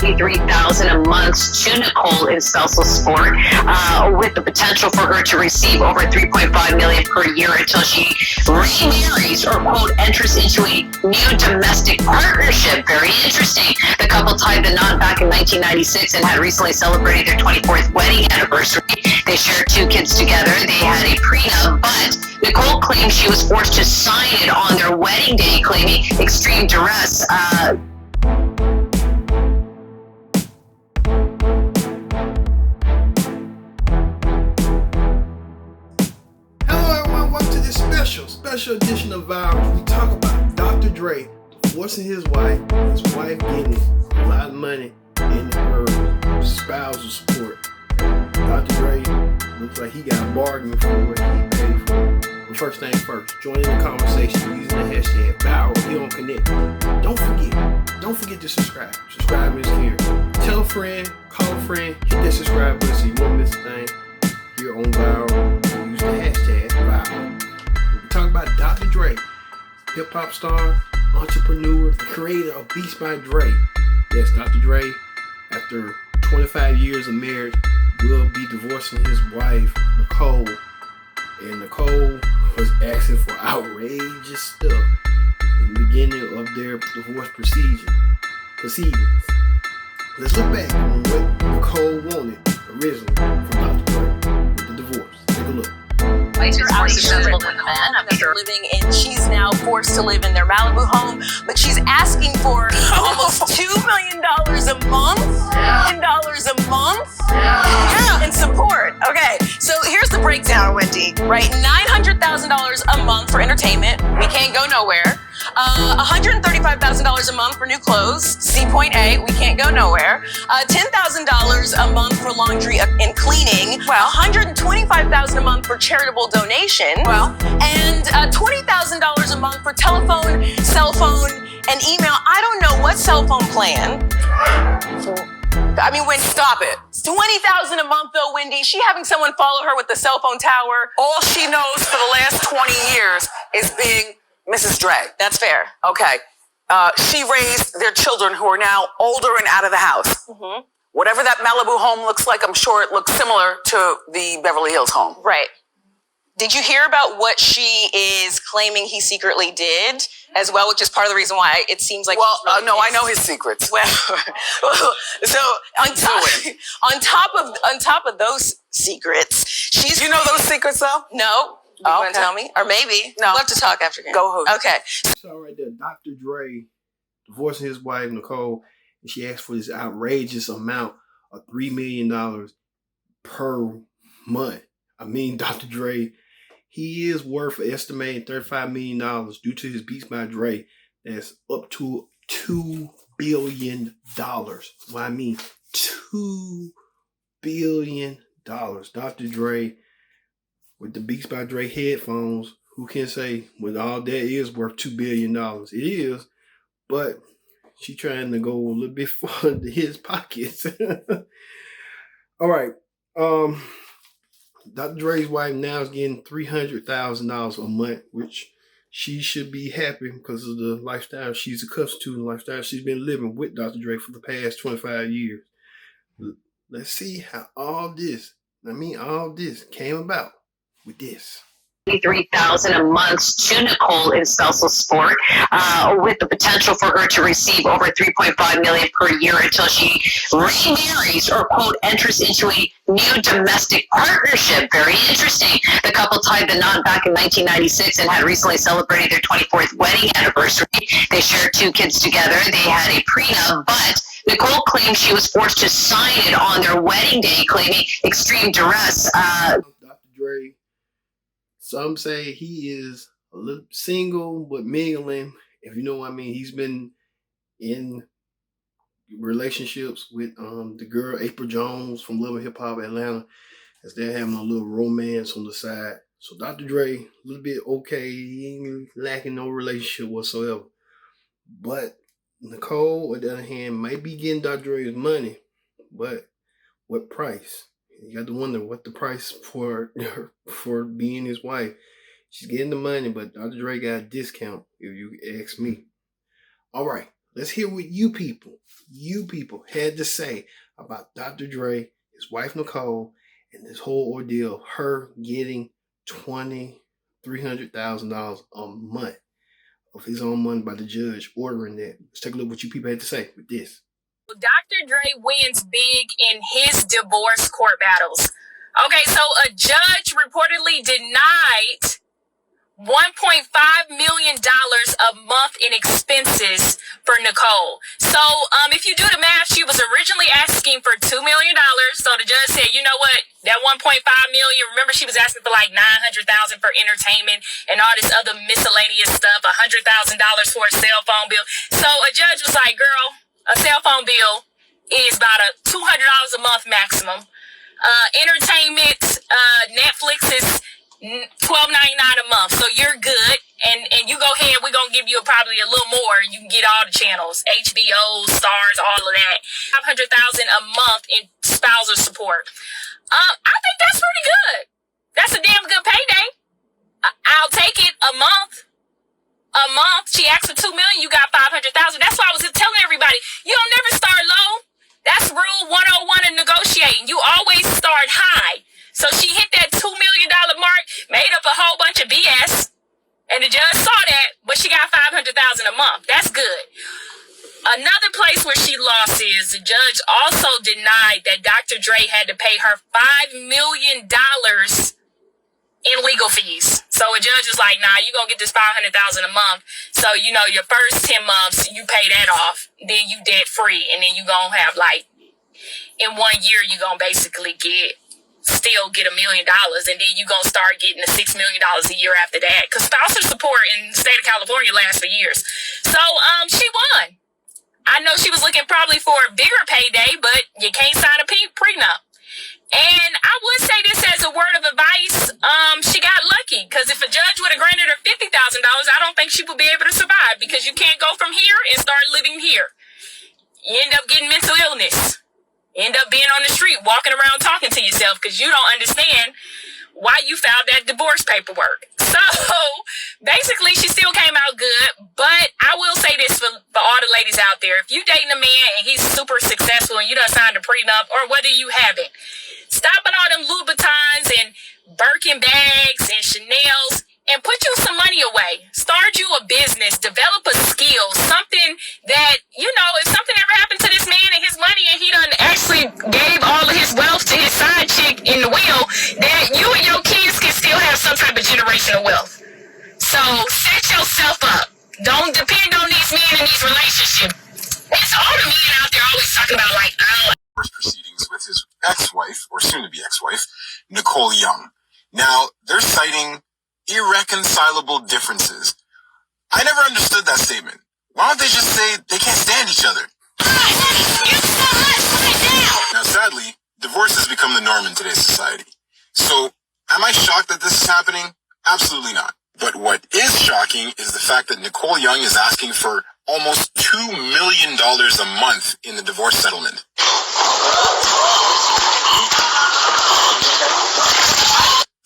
$3,000 a month to Nicole in spousal support, with the potential for her to receive over $3.5 million per year until she remarries or quote enters into a new domestic partnership. Very interesting. The couple tied the knot back in 1996 and had recently celebrated their 24th wedding anniversary. They shared 2 kids together. They had a prenup, but Nicole claims she was forced to sign it on their wedding day, claiming extreme duress. Special edition of Viral. We talk about Dr. Dre divorcing his wife getting a lot of money in her spousal support. Dr. Dre looks like he got a bargain for what he paid for. But first things first, join in the conversation using the hashtag Viral here on Connect. Don't forget to subscribe. Subscribe is here. Tell a friend, call a friend, hit that subscribe button so you won't miss a thing here on Viral. Use the hashtag Viral. Talk about Dr. Dre, hip-hop star, entrepreneur, creator of Beats by Dre. Yes, Dr. Dre, after 25 years of marriage, will be divorcing his wife, Nicole. And Nicole was asking for outrageous stuff in the beginning of their divorce proceedings. Let's look back on what Nicole wanted originally from Dr. Dre with the divorce. Take a look. She's more successful than the man after living in. She's now forced to live in their Malibu home, but she's asking for almost $2 million a month. In support. Okay, so here's the breakdown, Wendy. Right, $900,000 a month for entertainment. We can't go nowhere. $135,000 a month for new clothes. C point A, we can't go nowhere. $10,000 a month for laundry and cleaning. Well, $125,000 a month for charitable donation. Well, and $20,000 a month for telephone, cell phone, and email. I don't know what cell phone plan. Wendy, stop it. $20,000 a month though, Wendy. She having someone follow her with the cell phone tower. All she knows for the last 20 years is being Mrs. Dre. That's fair. Okay. She raised their children who are now older and out of the house. Mm-hmm. Whatever that Malibu home looks like, I'm sure it looks similar to the Beverly Hills home. Right. Did you hear about what she is claiming he secretly did as well, which is part of the reason why it seems like... Well, no, I know his secrets. Well, so on top of those secrets, she's... You know those secrets though? No. You want to tell me? Or maybe. No. I'd love to talk after game. Go ahead. Okay. So right there, Dr. Dre divorcing his wife, Nicole, and she asked for this outrageous amount of $3 million per month. Dr. Dre, he is worth an estimated $35 million due to his Beats by Dre. That's up to $2 billion. $2 billion. Dr. Dre with the Beats by Dre headphones, who can say when all that is worth $2 billion? It is, but she trying to go a little bit further to his pockets. All right. Dr. Dre's wife now is getting $300,000 a month, which she should be happy because of the lifestyle she's accustomed to, the lifestyle she's been living with Dr. Dre for the past 25 years. Let's see how all this came about with this. $3,000 a month to Nicole in spousal support, with the potential for her to receive over $3.5 million per year until she remarries or quote enters into a new domestic partnership. Very interesting. The couple tied the knot back in 1996 and had recently celebrated their 24th wedding anniversary. They shared 2 kids together. They had a prenup, but Nicole claims she was forced to sign it on their wedding day, claiming extreme duress. Dr. Dre. Some say he is a little single but mingling, if you know what I mean. He's been in relationships with the girl April Jones from Love and Hip Hop Atlanta, as they're having a little romance on the side. So Dr. Dre, a little bit okay, he ain't lacking no relationship whatsoever. But Nicole, on the other hand, might be getting Dr. Dre's money, but what price? You got to wonder what the price for being his wife. She's getting the money, but Dr. Dre got a discount, if you ask me. All right, Let's hear what you people had to say about Dr. Dre, his wife Nicole, and this whole ordeal of her getting $300,000 a month of his own money by the judge ordering that. Let's take a look at what you people had to say with this. Dr. Dre wins big in his divorce court battles. Okay, so a judge reportedly denied $1.5 million a month in expenses for Nicole. So if you do the math, she was originally asking for $2 million. So the judge said, you know what, that $1.5 million, remember she was asking for like $900,000 for entertainment and all this other miscellaneous stuff, $100,000 for a cell phone bill. So a judge was like, girl, a cell phone bill is about $200 a month maximum. Entertainment, Netflix is $12.99 a month, so you're good, and you go ahead. We're gonna give you probably a little more. You can get all the channels, HBO, Stars, all of that. $500,000 a month in spousal support. I think that's pretty good. That's a damn good payday. I'll take it. A month. She asked for $2 million. You got $500,000. That's why I was telling everybody, you don't never start low. That's rule 101 in negotiating. You always start high. So she hit that $2 million mark, made up a whole bunch of BS, and the judge saw that, but she got $500,000 a month. That's good. Another place where she lost is the judge also denied that Dr. Dre had to pay her $5 million in legal fees. So a judge was like, nah, you're going to get this $500,000 a month. So, you know, your first 10 months, you pay that off. Then you debt free. And then you're going to have like, in 1 year, you're going to basically still get $1 million. And then you're going to start getting the $6 million a year after that. Because spousal support in the state of California lasts for years. So, she won. I know she was looking probably for a bigger payday, but you can't sign a prenup. And I would say this as a word of advice. She got lucky because if a judge would have granted her $50,000, I don't think she would be able to survive because you can't go from here and start living here. You end up getting mental illness. You end up being on the street, walking around talking to yourself because you don't understand why you filed that divorce paperwork. So basically, she still came out good. But I will say this for all the ladies out there. If you dating a man and he's super successful and you done signed a prenup or whether you haven't, stop at all them Louboutins and Birkin bags and Chanel's and put you some money away. Start you a business. Develop a skill. Something that, you know, if something ever happened to this man and his money and he done actually gave all of his wealth to his side chick in the will, that you and your kids can still have some type of generational wealth. So set yourself up. Don't depend on these men and these relationships. It's all the men out there always talking about like, proceedings with his ex-wife, or soon-to-be ex-wife, Nicole Young. Now, they're citing irreconcilable differences. I never understood that statement. Why don't they just say they can't stand each other? Now, sadly, divorce has become the norm in today's society. So, am I shocked that this is happening? Absolutely not. But what is shocking is the fact that Nicole Young is asking for almost $2 million a month in the divorce settlement.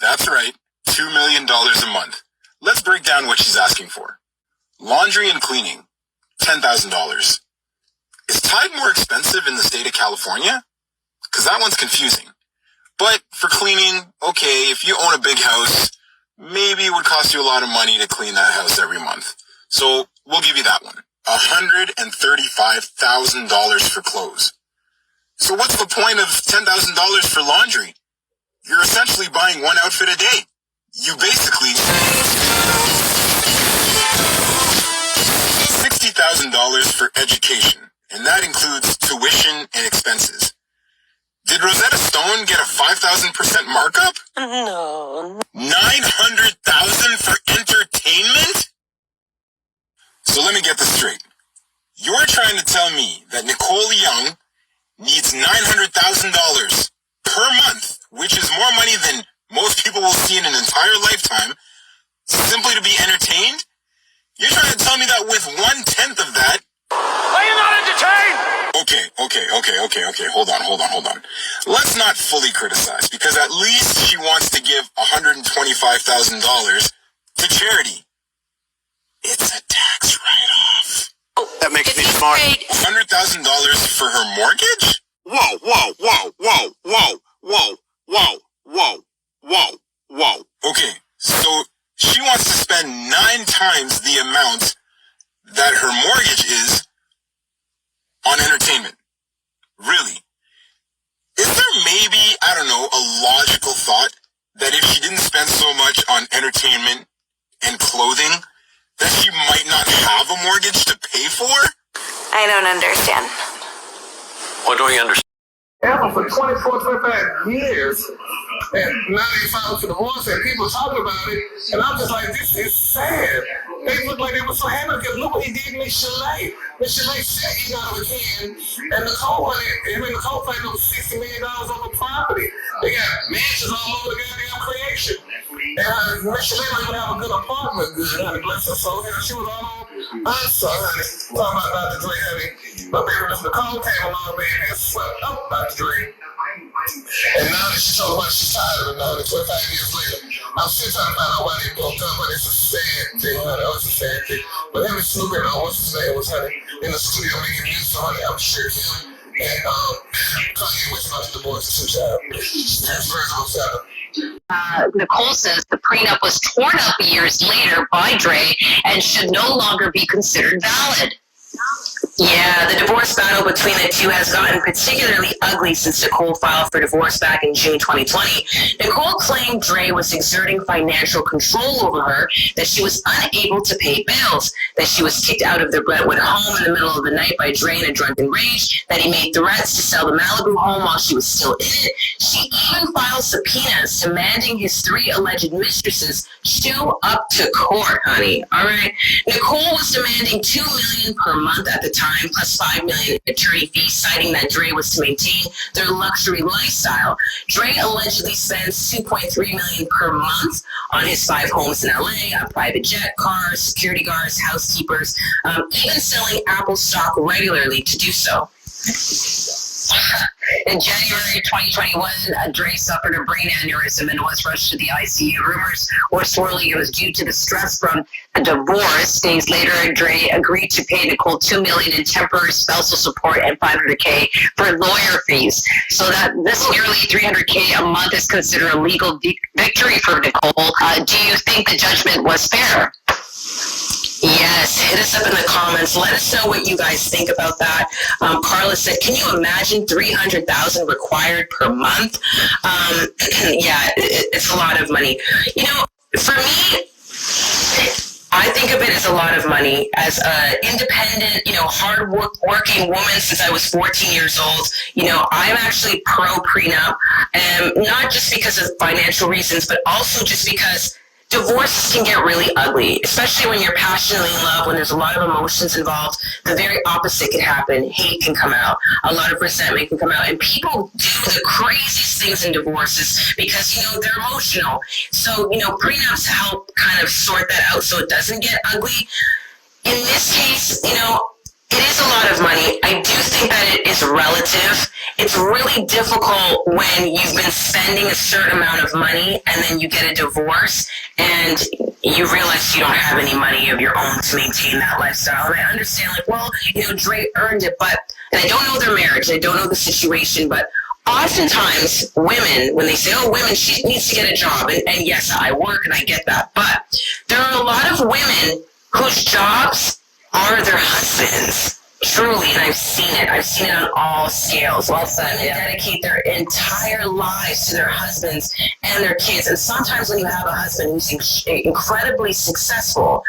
That's right, $2 million a month. Let's break down what she's asking for. Laundry and cleaning, $10,000. Is Tide more expensive in the state of California? Because that one's confusing. But for cleaning, okay, if you own a big house, maybe it would cost you a lot of money to clean that house every month. So we'll give you that one. $135,000 for clothes. So what's the point of $10,000 for laundry? You're essentially buying one outfit a day. You basically $60,000 for education, and that includes tuition and expenses. Did Rosetta Stone get a 5,000% markup? No. $900,000 for entertainment? So let me get this straight. You're trying to tell me that Nicole Young needs $900,000 per month, which is more money than most people will see in an entire lifetime, simply to be entertained? You're trying to tell me that with 1/10 of that... Are you not entertained? Okay. Hold on. Let's not fully criticize, because at least she wants to give $125,000 to charity. It's a tax write-off. That makes me smart. $100,000 for her mortgage? Whoa, whoa, whoa, whoa, whoa, whoa, whoa, whoa, whoa, whoa. Okay, so she wants to spend 9 times the amount that her mortgage is on entertainment. Really? Is there maybe, I don't know, a logical thought that if she didn't spend so much on entertainment and clothing, that she might not have a mortgage to pay for? I don't understand. What do we understand? Happened for 24, 25 years, and now they filed for divorce, and people talking about it, and I'm just like, this is sad. They look like they were so happy because look what he did to Miss Chalet. Miss Chalet said he out of a can, and Nicole fighting over $60 million over property. They got mansions all over the goddamn creation. And Miss Chalet don't even have a good apartment, good, honey, bless her soul. She was all on, I'm sorry, honey, talking about Dr. Dre, honey. But baby, Miss Nicole came along, baby, and swept up Dr. Dre. And now that she's talking about she's tired of it now, 25 years later. I'm still trying to find out why they broke up, but it's a sad thing, honey. Oh, it's a sad thing. But him and Snoop and what's his name was, honey, in the studio making music, honey. I'm sure him and Kanye West about to divorce his child. That's very sad. Nicole says the prenup was torn up years later by Dre and should no longer be considered valid. Yeah, the divorce battle between the two has gotten particularly ugly since Nicole filed for divorce back in June 2020. Nicole claimed Dre was exerting financial control over her, that she was unable to pay bills, that she was kicked out of their Brentwood home in the middle of the night by Dre in a drunken rage, that he made threats to sell the Malibu home while she was still in it. She even filed subpoenas demanding his 3 alleged mistresses show up to court, honey. All right. Nicole was demanding $2 million per month at the time, plus $5 million in attorney fees, citing that Dre was to maintain their luxury lifestyle. Dre allegedly spends $2.3 million per month on his 5 homes in LA, a private jet, cars, security guards, housekeepers, even selling Apple stock regularly to do so. In January 2021, Dre suffered a brain aneurysm and was rushed to the ICU. Rumors were swirling it was due to the stress from the divorce. Days later, Dre agreed to pay Nicole $2 million in temporary spousal support and $500K for lawyer fees. So that this nearly $300K a month is considered a legal victory for Nicole. Do you think the judgment was fair? Yes, hit us up in the comments. Let us know what you guys think about that. Carla said, can you imagine $300,000 required per month? Yeah, it's a lot of money. You know, for me, I think of it as a lot of money. As an independent, hard-working woman since I was 14 years old, I'm actually pro-prenup. And not just because of financial reasons, but also just because divorces can get really ugly, especially when you're passionately in love, when there's a lot of emotions involved. The very opposite can happen. Hate can come out. A lot of resentment can come out. And people do the craziest things in divorces because, they're emotional. So, prenups help kind of sort that out so it doesn't get ugly. In this case, it is a lot of money. I do think that it is relative. It's really difficult when you've been spending a certain amount of money and then you get a divorce and you realize you don't have any money of your own to maintain that lifestyle. And I understand, Dre earned it, and I don't know their marriage, I don't know the situation, but oftentimes women, when they say, women, she needs to get a job, and yes, I work and I get that, but there are a lot of women whose jobs are their husbands. Truly, and I've seen it. I've seen it on all scales. Well said. They dedicate their entire lives to their husbands and their kids. And sometimes when you have a husband who's incredibly successful,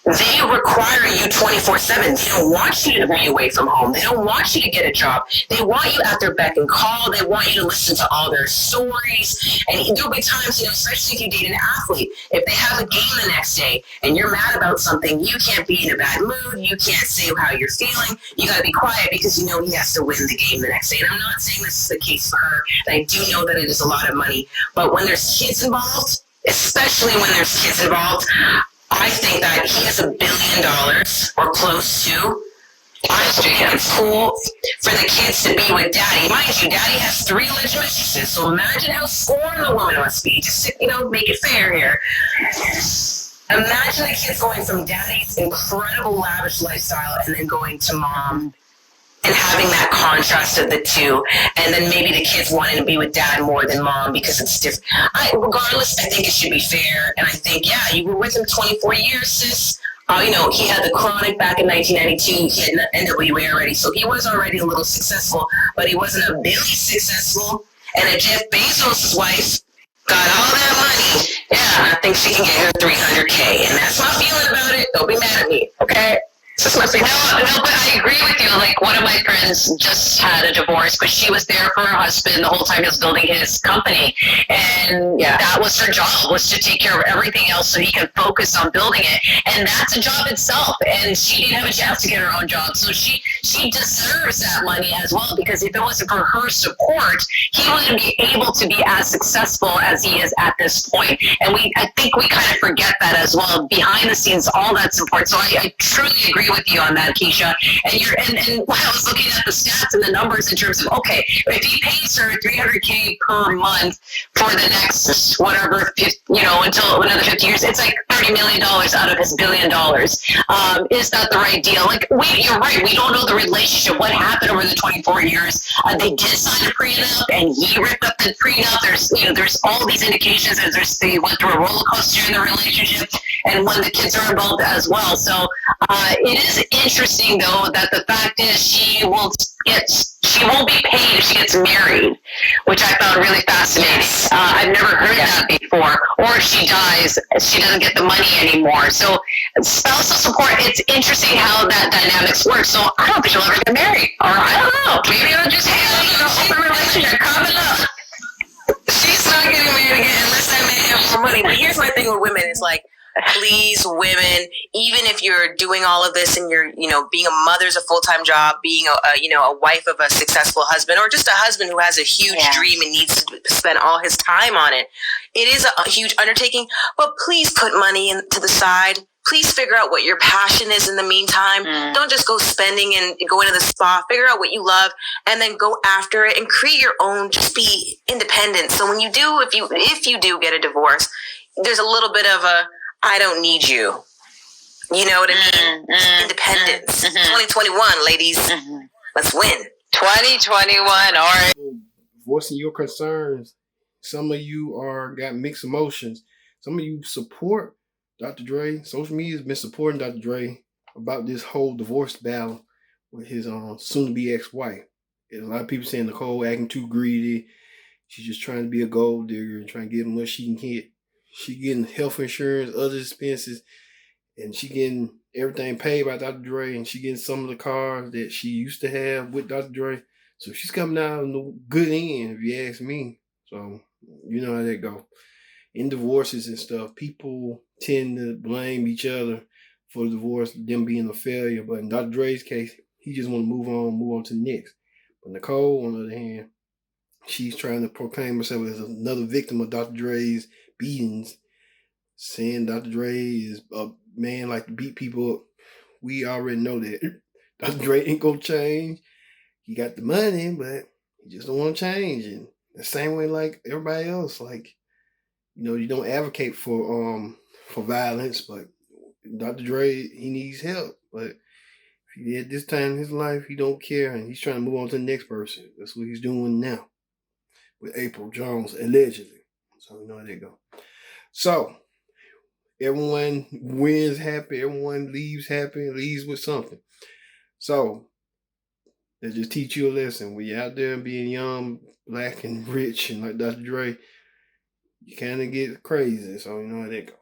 they require you 24/7. They don't want you to be away from home. They don't want you to get a job. They want you at their beck and call. They want you to listen to all their stories. And there'll be times, especially if you date an athlete, if they have a game the next day and you're mad about something, you can't be in a bad mood. You can't say how you're feeling. You got to be quiet because he has to win the game the next day. And I'm not saying this is the case for her. And I do know that it is a lot of money. But when there's kids involved, especially when there's kids involved, I think that he has $1 billion or close to. I think it's cool for the kids to be with daddy. Mind you, daddy has 3 alleged mistresses, so imagine how scorned the woman must be. Just, make it fair here. Imagine the kids going from daddy's incredible lavish lifestyle and then going to mom and having that contrast of the two, and then maybe the kids wanting to be with dad more than mom because it's different. Regardless, I think it should be fair, and I think, yeah, you were with him 24 years, sis. He had the chronic back in 1992. He had NWA already, so he was already a little successful, but he wasn't a Billy successful. And then Jeff Bezos' wife got all that money. Yeah, I think she can get her 300K, and that's my feeling about it. Don't be mad at me, okay? That's my feeling. No, but I agree with you. Like, one of my friends just had a divorce, but she was there for her husband the whole time he was building his company. And that was her job, was to take care of everything else so he could focus on building it. And that's a job itself. And she didn't have a chance to get her own job. So she deserves that money as well, because if it wasn't for her support, he wouldn't be able to be as successful as he is at this point. And I think we kind of forget that as well. Behind the scenes, all that support. So I truly agree with you on that, Keisha. And when I was looking at the stats and the numbers in terms of, okay, if he pays her $300K per month for the next whatever, until another 50 years, it's like $30 million out of his $1 billion. Is that the right deal? Like, you're right. We don't know the relationship. What happened over the 24 years? They did sign a prenup, and he ripped up the prenup. There's all these indications that they went through a roller coaster in the relationship, and when the kids are involved as well. So it is interesting, though, that the fact is she won't be paid if she gets married, which I found really fascinating. I've never heard that before. Or if she dies, she doesn't get the money anymore. So spousal support, it's interesting how that dynamics work. So I don't think she'll ever get married. Or I don't know. Maybe it'll just have an open relationship coming up. She's not getting married again unless that man has more money. But here's my thing with women. It's like, please, women, even if you're doing all of this and you're, being a mother's a full-time job, being a wife of a successful husband, or just a husband who has a huge dream and needs to spend all his time on it. It is a huge undertaking, but please put money to the side. Please figure out what your passion is in the meantime. Don't just go spending and go into the spa. Figure out what you love and then go after it and create your own. Just be independent. So when you do, if you do get a divorce, there's a little bit of a, I don't need you. You know what I mean? Independence. 2021, ladies. Let's win. 2021, all right. Voicing your concerns. Some of you got mixed emotions. Some of you support Dr. Dre. Social media has been supporting Dr. Dre about this whole divorce battle with his soon-to-be ex-wife. And a lot of people saying Nicole acting too greedy. She's just trying to be a gold digger and trying to get what she can get. She getting health insurance, other expenses, and she getting everything paid by Dr. Dre, and she getting some of the cars that she used to have with Dr. Dre. So she's coming out on the good end, if you ask me. So you know how that go. In divorces and stuff, people tend to blame each other for the divorce, them being a failure. But in Dr. Dre's case, he just want to move on to the next. But Nicole, on the other hand, she's trying to proclaim herself as another victim of Dr. Dre's beatings, saying Dr. Dre is a man like to beat people up. We already know that. Dr. Dre ain't gonna change. He got the money, but he just don't want to change. And the same way like everybody else, like, you don't advocate for violence, but Dr. Dre, he needs help. But at this time in his life, he don't care, and he's trying to move on to the next person. That's what he's doing now with April Jones, allegedly. So you know how they go. So everyone wins happy, everyone leaves happy, leaves with something. So they just teach you a lesson. When you're out there being young, black, and rich, and like Dr. Dre, you kind of get crazy. So you know how they go.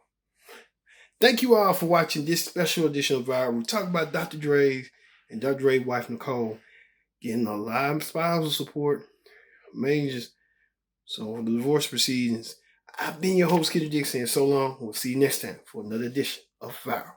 Thank you all for watching this special edition of Viral. We talk about Dr. Dre and Dr. Dre's wife, Nicole, getting a lot of spousal support, mainly just so the divorce proceedings. I've been your host, Kendrick Dick, saying so long. We'll see you next time for another edition of Viral.